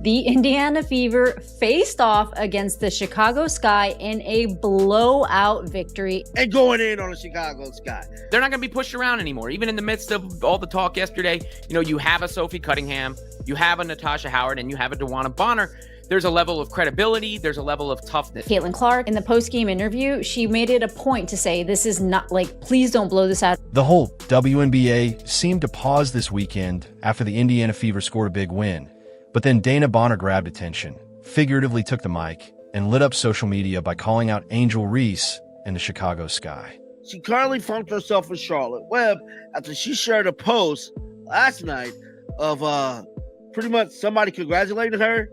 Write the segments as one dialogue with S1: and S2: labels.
S1: The Indiana Fever faced off against the Chicago Sky in a blowout victory.
S2: And going in on the Chicago Sky.
S3: They're not going to be pushed around anymore. Even in the midst of all the talk yesterday, you have a Sophie Cunningham, you have a Natasha Howard, and you have a DeWanna Bonner. There's a level of credibility. There's a level of toughness.
S1: Caitlin Clark, in the post-game interview, she made it a point to say, this is not please don't blow this out.
S4: The whole WNBA seemed to pause this weekend after the Indiana Fever scored a big win. But then Dana Bonner grabbed attention, figuratively took the mic, and lit up social media by calling out Angel Reese and the Chicago Sky.
S2: She currently funked herself with Charlotte Webb after she shared a post last night of pretty much somebody congratulating her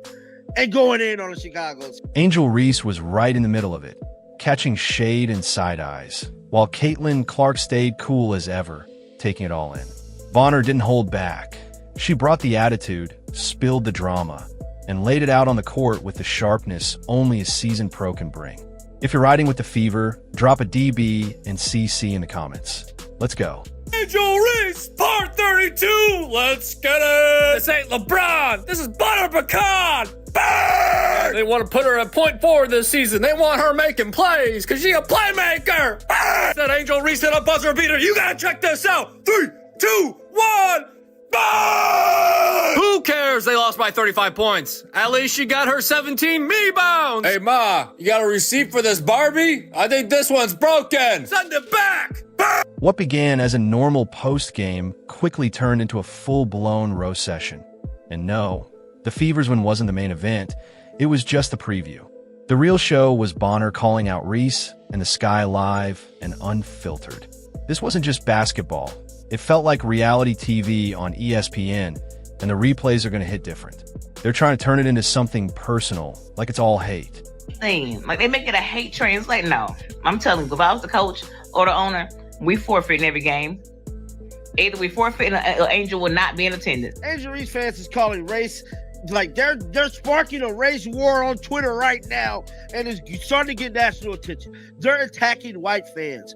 S2: and going in on the Chicago.
S4: Angel Reese was right in the middle of it, catching shade and side eyes, while Caitlin Clark stayed cool as ever, taking it all in. Bonner didn't hold back. She brought the attitude, spilled the drama, and laid it out on the court with the sharpness only a seasoned pro can bring. If you're riding with the Fever, drop a DB and CC in the comments. Let's go.
S5: Angel Reese, part 32. Let's get it. This ain't LeBron. This is Butter Pecan. Burn! They want to put her at point forward this season. They want her making plays because she a playmaker. Burn! That Angel Reese hit a buzzer beater. You gotta check this out. 3, 2, 1. Burn! Who cares? They lost by 35 points. At least she got her 17 rebounds. Hey, Ma, you got a receipt for this Barbie? I think this one's broken. Send it back. Burn!
S4: What began as a normal post-game quickly turned into a full-blown roast session. And no, the Fever's win wasn't the main event. It was just the preview. The real show was Bonner calling out Reese and the Sky live and unfiltered. This wasn't just basketball. It felt like reality TV on ESPN, and the replays are going to hit different. They're trying to turn it into something personal, like it's all hate.
S6: They make it a hate train. It's like, no. I'm telling you, if I was the coach or the owner, we forfeit in every game. Either we forfeit or Angel will not be in attendance.
S2: Angel Reese fans is calling race. They're sparking a race war on Twitter right now, and it's starting to get national attention. They're attacking white fans.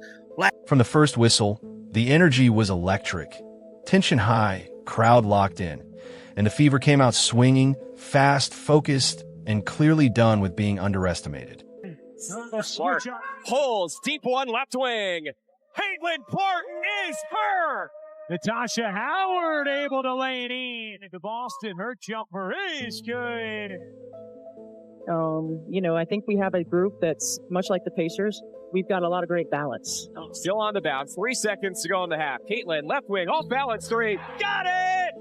S4: From the first whistle, the energy was electric. Tension high, crowd locked in. And the Fever came out swinging, fast, focused, and clearly done with being underestimated.
S7: Pulls, deep one, left wing. Caitlin Clark is her. Natasha Howard able to lay it in. To Boston, her jumper is good.
S8: I think we have a group that's much like the Pacers. We've got a lot of great balance.
S7: Still on the bounce. 3 seconds to go in the half. Caitlin, left wing, off balance, 3. Got it!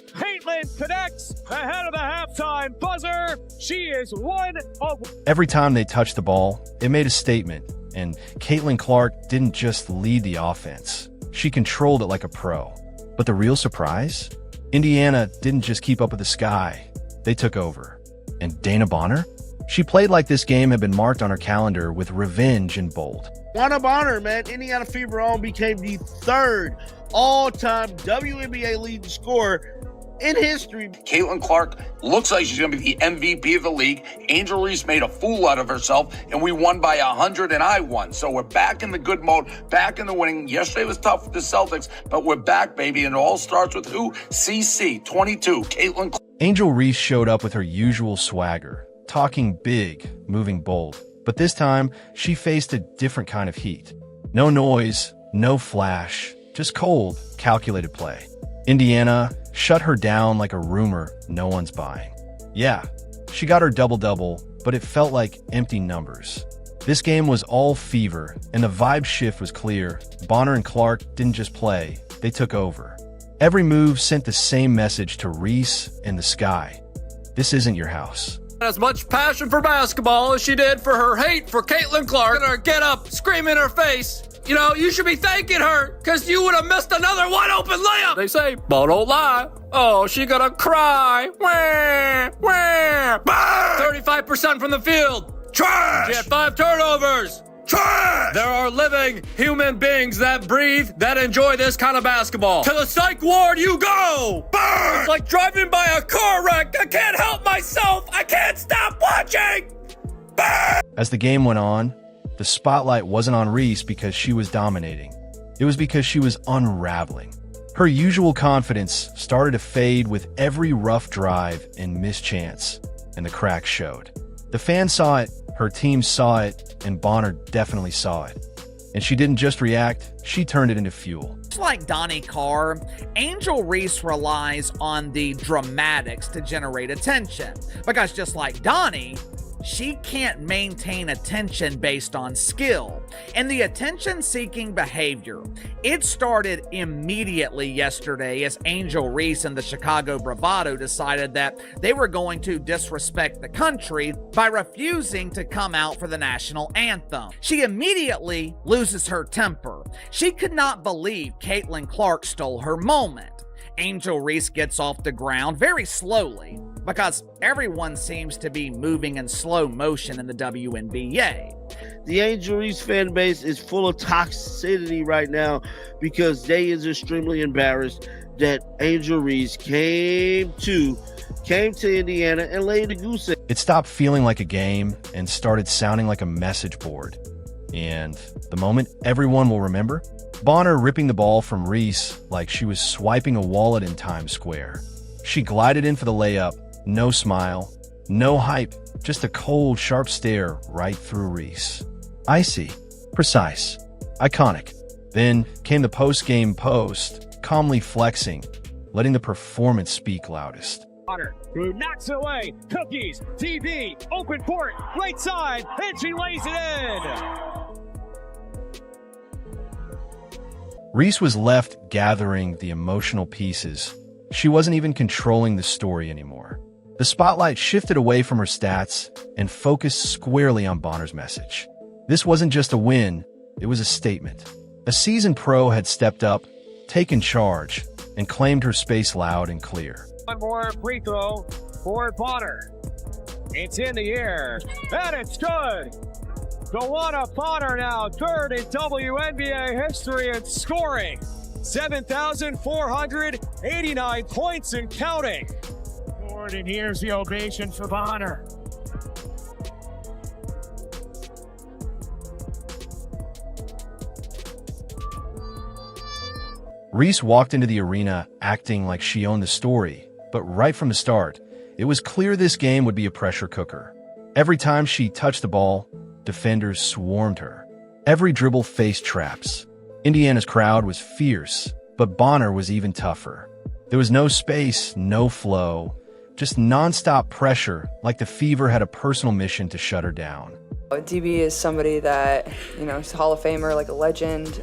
S7: Caitlin connects ahead of the halftime buzzer. She is one of...
S4: Every time they touched the ball, it made a statement. And Caitlin Clark didn't just lead the offense. She controlled it like a pro. But the real surprise? Indiana didn't just keep up with the Sky. They took over. And Dana Bonner? She played like this game had been marked on her calendar with revenge in bold.
S2: DeWanna Bonner, man, Indiana Fever on became the third all-time WNBA leading scorer in history.
S9: Caitlin Clark looks like she's going to be the MVP of the league. Angel Reese made a fool out of herself, and we won by 100, and I won. So we're back in the good mode, back in the winning. Yesterday was tough with the Celtics, but we're back, baby, and it all starts with who? CC, 22, Caitlin Clark.
S4: Angel Reese showed up with her usual swagger, talking big, moving bold. But this time, she faced a different kind of heat. No noise, no flash, just cold, calculated play. Indiana shut her down like a rumor no one's buying. Yeah, she got her double-double, but it felt like empty numbers. This game was all Fever, and the vibe shift was clear. Bonner and Clark didn't just play, they took over. Every move sent the same message to Reese and the Sky. This isn't your house.
S5: As much passion for basketball as she did for her hate for Caitlin Clark. And her get up, scream in her face. You should be thanking her because you would have missed another wide open layup. They say, but don't lie. Oh, she gonna cry. Wah, wah. 35% from the field. Trash. She had 5 turnovers. Trash! There are living human beings that breathe, that enjoy this kind of basketball. To the psych ward you go! Burn! It's like driving by a car wreck. I can't help myself. I can't stop watching! Burn!
S4: As the game went on, the spotlight wasn't on Reese because she was dominating. It was because she was unraveling. Her usual confidence started to fade with every rough drive and mischance, and the cracks showed. The fans saw it, her team saw it, and Bonner definitely saw it. And she didn't just react, she turned it into fuel.
S10: Just like Donnie Carr, Angel Reese relies on the dramatics to generate attention. Because just like Donnie, she can't maintain attention based on skill. And the attention-seeking behavior, it started immediately yesterday as Angel Reese and the Chicago Bravado decided that they were going to disrespect the country by refusing to come out for the national anthem. She immediately loses her temper. She could not believe Caitlin Clark stole her moment. Angel Reese gets off the ground very slowly because everyone seems to be moving in slow motion in the WNBA.
S2: The Angel Reese fan base is full of toxicity right now because they is extremely embarrassed that Angel Reese came to Indiana and laid a goose egg.
S4: It stopped feeling like a game and started sounding like a message board. And the moment everyone will remember, Bonner ripping the ball from Reese like she was swiping a wallet in Times Square. She glided in for the layup, no smile, no hype, just a cold, sharp stare right through Reese. Icy, precise, iconic. Then came the post-game post, calmly flexing, letting the performance speak loudest.
S7: Bonner, who knocks it away. Cookies, TV, open court, right side, and she lays it in.
S4: Reese was left gathering the emotional pieces. She wasn't even controlling the story anymore. The spotlight shifted away from her stats and focused squarely on Bonner's message. This wasn't just a win, it was a statement. A seasoned pro had stepped up, taken charge, and claimed her space loud and clear.
S7: One more free throw for Bonner. It's in the air, and it's good. DeWanna Bonner now third in WNBA history in scoring. 7,489 points and counting. And here's the ovation for Bonner.
S4: Reese walked into the arena acting like she owned the story, but right from the start, it was clear this game would be a pressure cooker. Every time she touched the ball, defenders swarmed her. Every dribble faced traps. Indiana's crowd was fierce, but Bonner was even tougher. There was no space, no flow, just nonstop pressure, like the Fever had a personal mission to shut her down.
S11: DB is somebody that, he's a Hall of Famer, like a legend,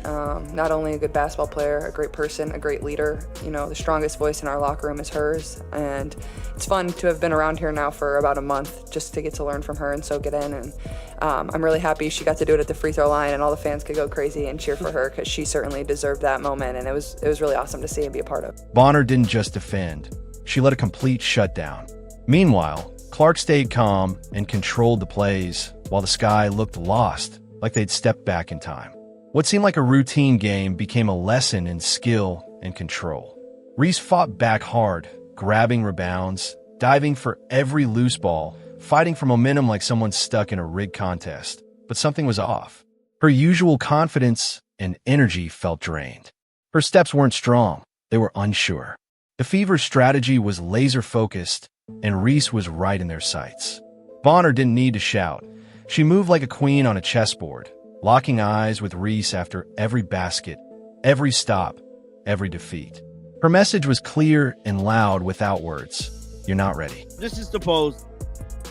S11: not only a good basketball player, a great person, a great leader. The strongest voice in our locker room is hers, and it's fun to have been around here now for about a month just to get to learn from her and soak it in, and I'm really happy she got to do it at the free throw line and all the fans could go crazy and cheer for her because she certainly deserved that moment, and it was really awesome to see and be a part of.
S4: Bonner didn't just defend, she led a complete shutdown. Meanwhile, Clark stayed calm and controlled the plays, while the Sky looked lost, like they'd stepped back in time. What seemed like a routine game became a lesson in skill and control. Reese fought back hard, grabbing rebounds, diving for every loose ball, fighting for momentum like someone stuck in a rigged contest. But something was off. Her usual confidence and energy felt drained. Her steps weren't strong, they were unsure. The Fever's strategy was laser-focused, and Reese was right in their sights. Bonner didn't need to shout. She moved like a queen on a chessboard, locking eyes with Reese after every basket, every stop, every defeat. Her message was clear and loud without words. You're not ready.
S2: This is the post.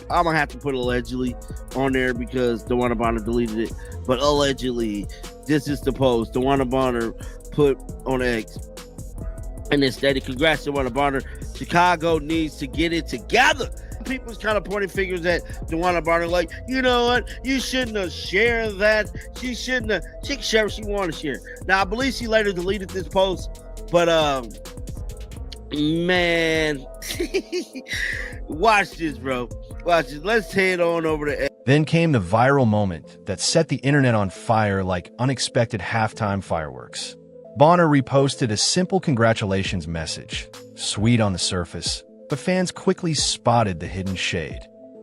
S2: I'm going to have to put allegedly on there because DeWanna Bonner deleted it. But allegedly, this is the post DeWanna Bonner put on X. And it stated, congrats to DeWanna Bonner. Chicago needs to get it together. People's kind of pointing fingers at DeWanna Bonner like, you know what? You shouldn't have shared that. She shouldn't have. She can share what she wanted to share. Now, I believe she later deleted this post. But, man. Watch this, bro. Watch this. Let's head on over to...
S4: Then came the viral moment that set the internet on fire like unexpected halftime fireworks. Bonner reposted a simple congratulations message, sweet on the surface, but fans quickly spotted the hidden shade.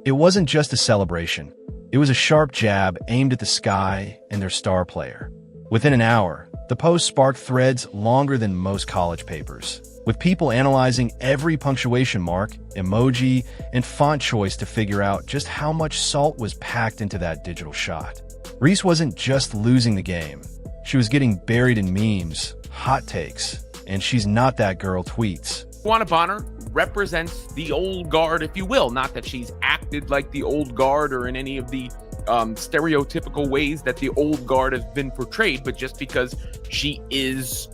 S4: It wasn't just a celebration. It was a sharp jab aimed at the Sky and their star player. Within an hour, The post sparked threads longer than most college papers, with people analyzing every punctuation mark, emoji, and font choice to figure out just how much salt was packed into that digital shot. Reese wasn't just losing the game. She was getting buried in memes, hot takes, and she's not that girl tweets.
S3: DeWanna Bonner represents the old guard, if you will. Not that she's acted like the old guard or in any of the stereotypical ways that the old guard has been portrayed, but just because she is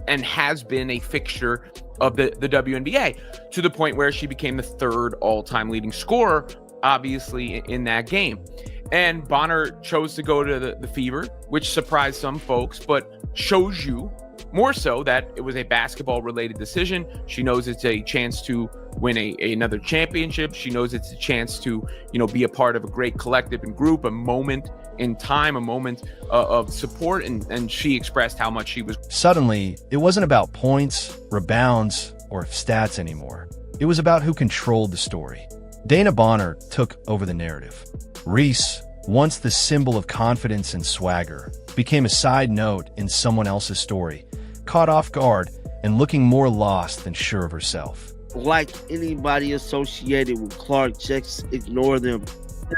S3: and has been a fixture of the WNBA, to the point where she became the third all-time leading scorer, obviously, in that game. And Bonner chose to go to the Fever, which surprised some folks, but shows you more so that it was a basketball-related decision. She knows it's a chance to win another championship. She knows it's a chance to, be a part of a great collective and group, a moment in time, a moment of support, and she expressed how much she was.
S4: Suddenly, it wasn't about points, rebounds, or stats anymore. It was about who controlled the story. DeWanna Bonner took over the narrative. Reese, once the symbol of confidence and swagger, became a side note in someone else's story, caught off guard and looking more lost than sure of herself.
S2: Like anybody associated with Clark, just ignore them.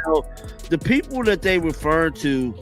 S2: Now, the people that they refer to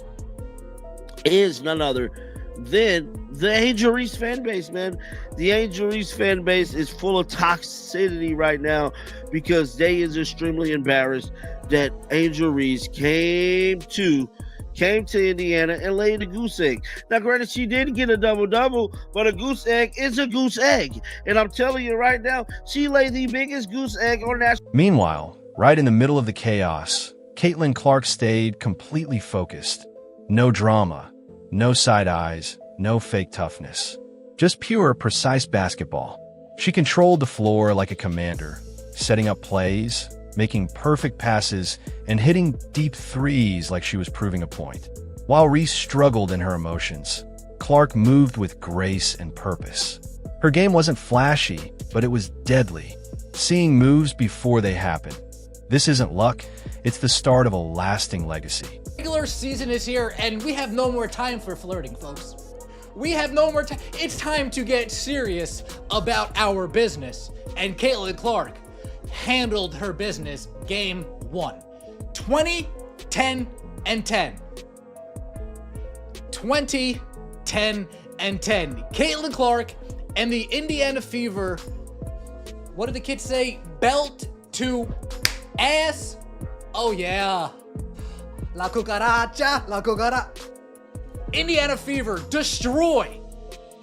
S2: is none other than the Angel Reese fan base, man. The Angel Reese fan base is full of toxicity right now because they is extremely embarrassed that Angel Reese came to Indiana and laid a goose egg. Now, granted, she did get a double-double, but a goose egg is a goose egg. And I'm telling you right now, she laid the biggest goose egg on that.
S4: Meanwhile, right in the middle of the chaos, Caitlin Clark stayed completely focused. No drama, no side eyes, no fake toughness. Just pure, precise basketball. She controlled the floor like a commander, setting up plays, making perfect passes, and hitting deep threes like she was proving a point. While Reese struggled in her emotions, Clark moved with grace and purpose. Her game wasn't flashy, but it was deadly, seeing moves before they happen. This isn't luck, it's the start of a lasting legacy.
S12: Regular season is here, and we have no more time for flirting, folks. We have no more time. It's time to get serious about our business. And Caitlin Clark handled her business game 1. 20, 10, and 10. 20, 10, and 10. Caitlin Clark and the Indiana Fever, what did the kids say? Belt to ass. Oh yeah. La cucaracha, la cucaracha. Indiana Fever destroy,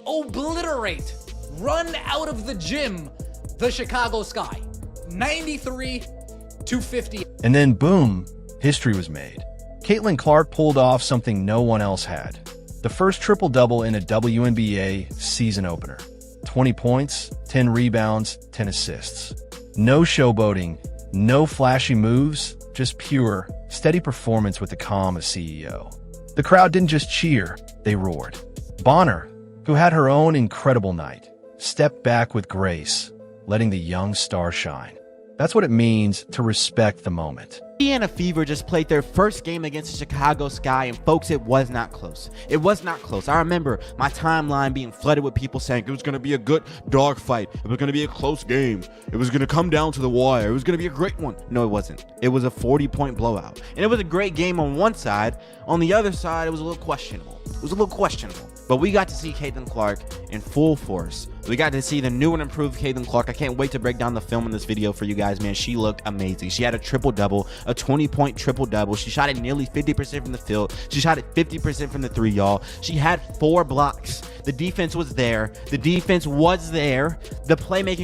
S12: obliterate, run out of the gym the Chicago Sky. 93-50.
S4: And then boom, history was made. Caitlin Clark pulled off something no one else had. The first triple-double in a WNBA season opener. 20 points, 10 rebounds, 10 assists. No showboating, no flashy moves, just pure, steady performance with the calm of CEO. The crowd didn't just cheer, they roared. Bonner, who had her own incredible night, stepped back with grace, letting the young star shine. That's what it means to respect the moment.
S13: Indiana Fever just played their first game against the Chicago Sky, and folks, it was not close. It was not close. I remember my timeline being flooded with people saying it was going to be a good dog fight. It was going to be a close game. It was going to come down to the wire. It was going to be a great one. No, it wasn't. It was a 40-point blowout. And it was a great game on one side. On the other side, it was a little questionable. But we got to see Caitlin Clark in full force. We got to see the new and improved Caitlin Clark. I can't wait to break down the film in this video for you guys, man. She looked amazing. She had a triple-double, a 20-point triple-double. She shot it nearly 50% from the field. She shot it 50% from the three, y'all. She had 4 blocks. The defense was there. The playmaking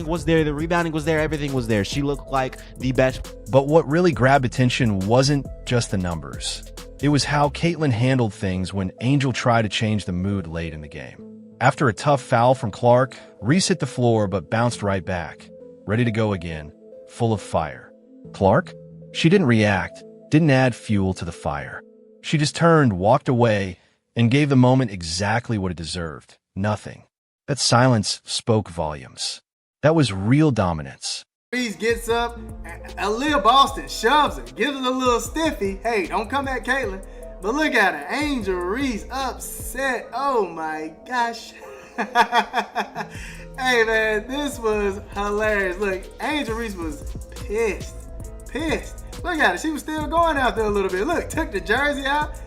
S13: was there. The rebounding was there. Everything was there. She looked like the best.
S4: But what really grabbed attention wasn't just the numbers. It was how Caitlin handled things when Angel tried to change the mood late in the game. After a tough foul from Clark, Reese hit the floor but bounced right back, ready to go again, full of fire. Clark? She didn't react, didn't add fuel to the fire. She just turned, walked away, and gave the moment exactly what it deserved. Nothing. That silence spoke volumes. That was real dominance.
S14: Reese gets up, Aaliyah Boston shoves her, gives her a little stiffy. Hey, don't come at Caitlin. But look at her, Angel Reese upset. Oh my gosh. Hey man, this was hilarious. Look, Angel Reese was pissed. Look at her, she was still going out there a little bit. Look, took the jersey out.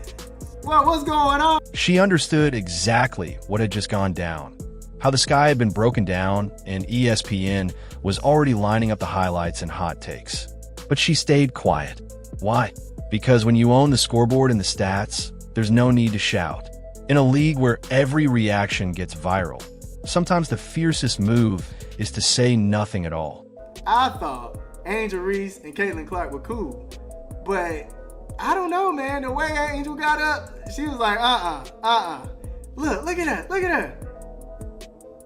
S14: What's going on?
S4: She understood exactly what had just gone down. How the sky had been broken down and ESPN was already lining up the highlights and hot takes. But she stayed quiet. Why? Because when you own the scoreboard and the stats, there's no need to shout. In a league where every reaction gets viral, sometimes the fiercest move is to say nothing at all.
S14: I thought Angel Reese and Caitlin Clark were cool, but I don't know, man. The way Angel got up, she was like, Look at her.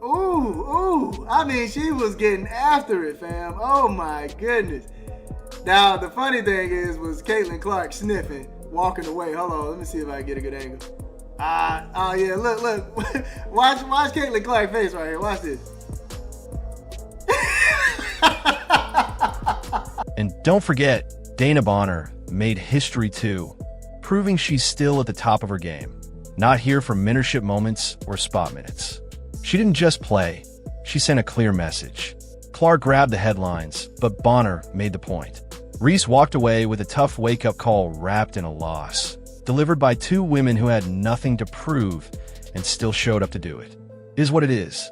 S14: Ooh. I mean, she was getting after it, fam. Oh my goodness. Now, the funny thing was Caitlin Clark sniffing, walking away. Hold on, let me see if I can get a good angle. Yeah, look. Watch Caitlin Clark's face right here. Watch this.
S4: And don't forget, DeWanna Bonner made history too, proving she's still at the top of her game, not here for mentorship moments or spot minutes. She didn't just play, she sent a clear message. Clark grabbed the headlines, but Bonner made the point. Reese walked away with a tough wake-up call wrapped in a loss, delivered by two women who had nothing to prove and still showed up to do it. It is what it is.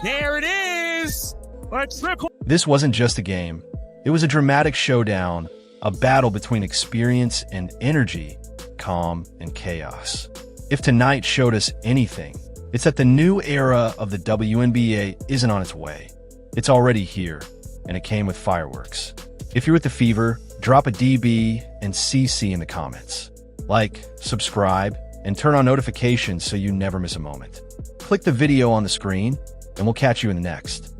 S7: There it is!
S4: This wasn't just a game. It was a dramatic showdown, a battle between experience and energy, calm and chaos. If tonight showed us anything, it's that the new era of the WNBA isn't on its way. It's already here, and it came with fireworks. If you're with the Fever, drop a DB and CC in the comments. Like, subscribe, and turn on notifications so you never miss a moment. Click the video on the screen, and we'll catch you in the next.